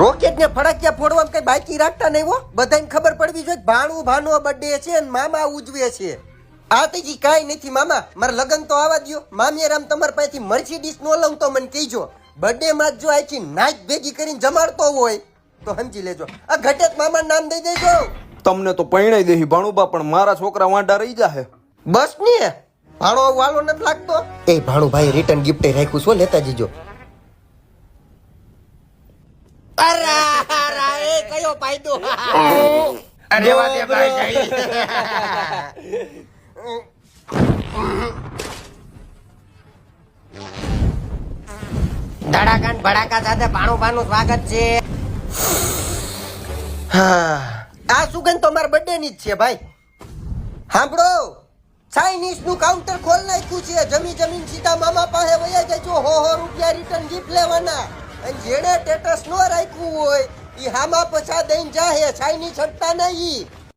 Rocket ને ફટાકિયા ફોડવામાં કઈ બાકી રાખતા નહીં હો. બધાને ખબર પડવી જોઈએ ભાણું ભાનો બર્થડે છે અને મામા ઉજવે છે. આ ત્રીજી કાંઈ નથી મામા, મારા લગન તો આવા દો. મામીરામ તમારા પાસેથી મર્સિડીસ નો લઉં તો મને કહીજો. બર્થડે માં જો આખી નાચ ભેગી કરીને જમાડતો હોય તો સમજી લેજો. આ ઘટેક મામા નામ દઈ દેજો. તમને તો પરણાઈ દેહી ભાણુબા, પણ મારા છોકરા વાંઢા રહી જાહે. બસ ને ભાણો વાલો નથી લાગતો. એ ભાણું ભાઈ રિટર્ન ગિફ્ટ રાખ્યું છો, લેતા જજો. અરે કયો ફાયદો. અરે વાતે ભાઈ ધડાકા ને ભડાકા સાથે ભાણું સ્વાગત છે. આ સુગંધ તો મારા બર્થડે ની જ છે ભાઈ. સાંભળો, ચાઇનીઝ નું કાઉન્ટર ખોલ નાખ્યું છે. જમીન સીધા મામા પાસે વયા જજો. 100 રૂપિયા રિટર્ન ગિફ્ટ લેવાના. અને જેને સ્ટેટસ નો રાખ્યું હોય ઈ હામા પછા દઈને જાહે. ચાઇનીઝ હટતા નહીં.